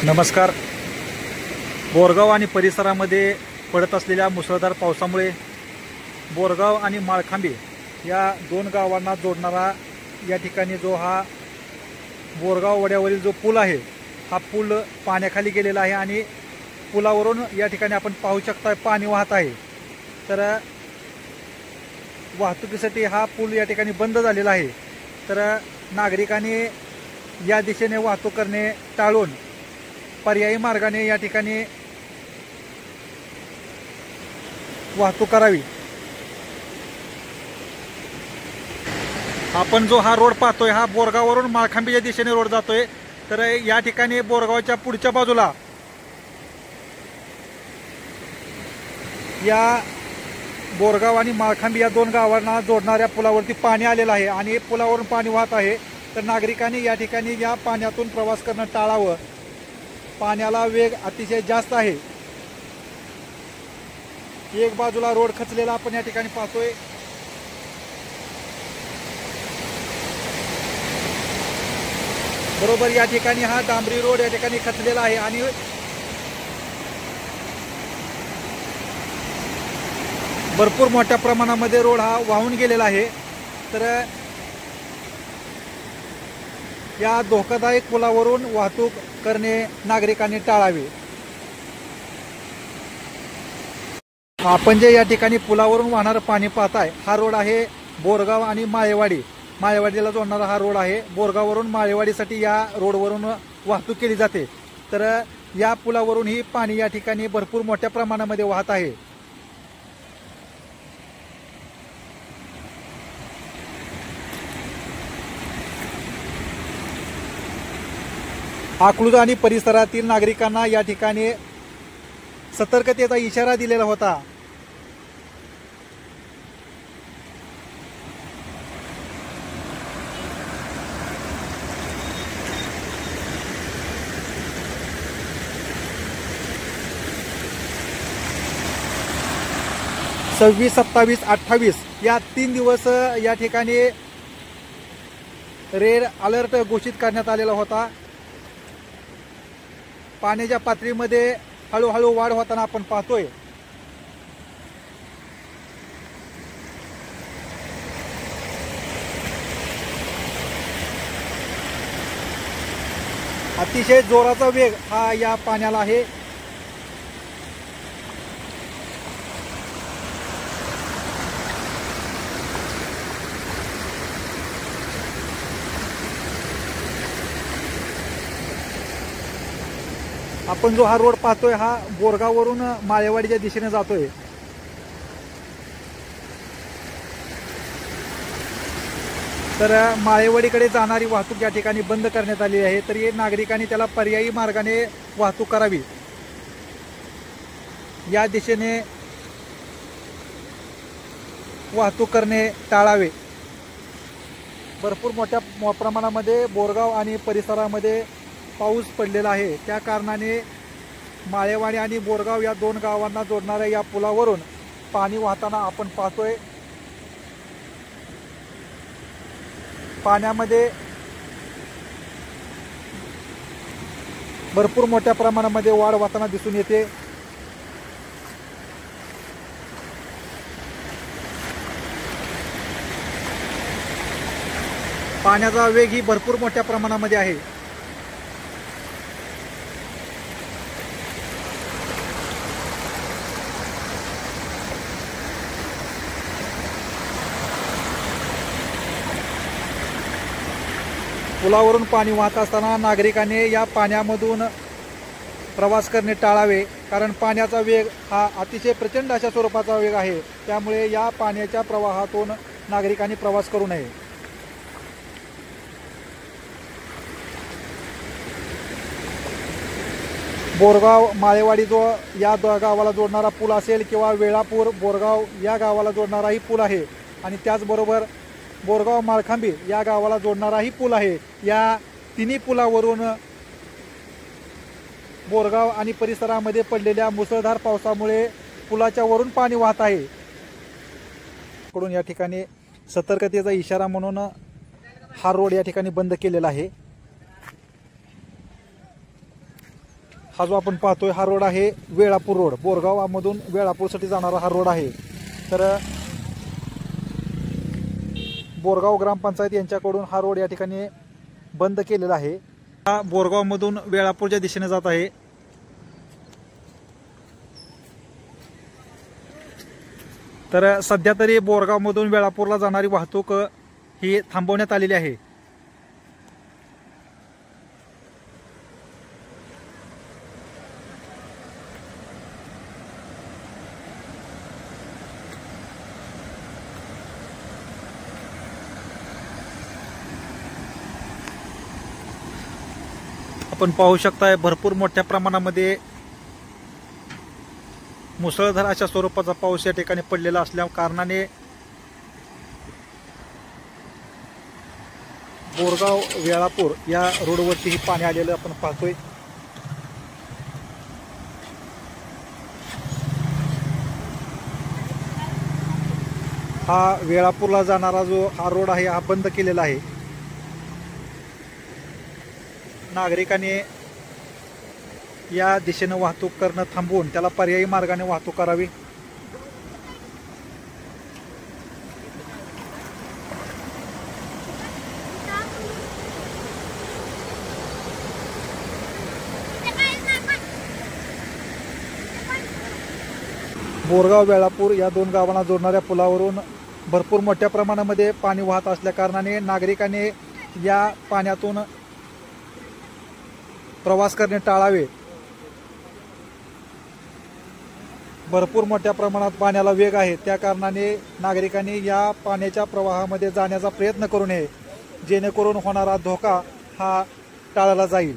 नमस्कार. बोरगाव आणि परिसरामध्ये पडत असलेल्या मुसळधार पावसामुळे बोरगाव आणि माळखांबी या दोन गावांना जोडणारा या ठिकाणी जो हा बोरगाव वड्यावरील जो पूल आहे हा पूल पाण्याखाली गेलेला आहे आणि पुलावरून या ठिकाणी आपण पाहू शकता पाणी वाहत आहे. तर वाहतुकीसाठी हा पूल या ठिकाणी बंद झालेला आहे. तर नागरिकांनी या दिशेने वाहतूक करणे टाळून पर्यायी मार्गाने या ठिकाणी वाहतूक करावी. आपण जो हा रोड पाहतोय हा बोरगाववरून माळखांबीच्या दिशेने रोड जातोय. तर या ठिकाणी बोरगावच्या पुढच्या बाजूला या बोरगाव आणि माळखांबी या दोन गावांना जोडणाऱ्या पुलावरती पाणी आलेलं आहे आणि पुलावरून पाणी वाहत आहे. तर नागरिकांनी या ठिकाणी या पाण्यातून प्रवास करणं टाळावं. पाण्याला वेग अतिशय जास्त आहे. एक बाजूला रोड खचलेला आपण या ठिकाणी पाहतोय. बरोबर या ठिकाणी हा डांबरी रोड या ठिकाणी खचलेला आहे आणि भरपूर मोठ्या प्रमाणामध्ये रोड हा वाहून गेलेला आहे. तर या धोकादायक पुलावरून वाहतूक करणे नागरिकांनी टाळावे. आपण जे या ठिकाणी पुलावरून वाहणारं पाणी पाहताय हा रोड आहे बोरगाव आणि माळेवाडीला जोडणारा हा रोड आहे. बोरगाववरून माळेवाडीसाठी या रोडवरून वाहतूक केली जाते. तर या पुलावरून ही पाणी या ठिकाणी भरपूर मोठ्या प्रमाणामध्ये वाहत आहे. अकलूज आणि परिसरातील नागरिकांना या ठिकाणी सतर्कतेचा इशारा दिलेला होता. सव्वीस, 27, 28 या 3 दिवस या ठिकाणी रेड अलर्ट घोषित करण्यात आलेला होता. पाण्याच्या पातळीमध्ये हळूहळू वाढ होताना आपण पाहतोय. अतिशय जोराचा वेग हा या पाण्याला आहे. आपण जो हा रोड पाहतोय हा बोरगाववरून माळेवाडीच्या दिशेने जातोय. तर माळेवाडीकडे जाणारी वाहतूक या ठिकाणी बंद करण्यात आली आहे. तरी नागरिकांनी त्याला पर्यायी मार्गाने वाहतूक करावी. या दिशेने वाहतूक करणे टाळावे. भरपूर मोठ्या प्रमाणामध्ये बोरगाव आणि परिसरामध्ये पाऊस पडलेला आहे. त्या कारणाने माळेवाडी आणि बोरगाव या दोन गावांना जोडणाऱ्या या पुलावरून पाणी वाहताना आपण पाहतोय. पाण्यामध्ये भरपूर मोठ्या प्रमाणामध्ये वाढ होताना दिसून येते. पाण्याचा वेग ही भरपूर मोठ्या प्रमाणामध्ये आहे. पुलावरून पाणी वाहत असताना नागरिकांनी या पाण्यामधून प्रवास करणे टाळावे. कारण पाण्याचा वेग हा अतिशय प्रचंड अशा स्वरूपाचा वेग आहे. त्यामुळे या पाण्याच्या प्रवाहातून नागरिकांनी प्रवास करू नये. बोरगाव माळेवाडी जो या गावाला जोडणारा पूल असेल किंवा वेळापूर बोरगाव या गावाला जोडणाराही पूल आहे आणि त्याचबरोबर बोरगाव माळखांबी या गावाला जोडणाराही पूल आहे. या तिन्ही पुलावरून बोरगाव आणि परिसरामध्ये पडलेल्या मुसळधार पावसामुळे पुलाच्या वरून पाणी वाहत आहे. कडून या ठिकाणी सतर्कतेचा इशारा म्हणून हा रोड या ठिकाणी बंद केलेला आहे. हा जो आपण पाहतोय हा रोड आहे वेळापूर रोड, बोरगावमधून वेळापूरसाठी जाणारा हा रोड आहे। तर बोरगाव ग्रामपंचायत यांच्याकडून हा रोड या ठिकाणी बंद केलेला आहे। हा बोरगावमधून वेळापूरच्या दिशेने जात आहे। तर सध्या तरी बोरगावमधून वेळापूरला जाणारी वाहतूक ही थांबवण्यात आलेली आहे। आपण पाहू शकताय भरपूर मोठ्या प्रमाणामध्ये मुसळधार अशा स्वरूपाचा पाऊस या ठिकाणी पडलेला असल्या कारणाने बोरगाव वेळापूर या रोडवरतीही पाणी आलेलं आपण पाहतोय। हा वेळापूरला जाणारा जो हा रोड आहे हा बंद केलेला आहे। नागरिकांनी या दिशेने वाहतूक करणं थांबवून त्याला पर्यायी मार्गाने वाहतूक करावी। बोरगाव वेळापूर या दोन गावांना जोडणाऱ्या पुलावरून भरपूर मोठ्या प्रमाणामध्ये पाणी वाहत असल्या कारणाने नागरिकांनी या पाण्यातून प्रवास करणे टाळावे। भरपूर मोठ्या प्रमाणात पाण्याला वेग आहे, त्या कारणाने नागरिकांनी या पाण्याच्या प्रवाहामध्ये जाण्याचा प्रयत्न करू नये, जेणेकरून होणारा धोका हा टाळला जाईल।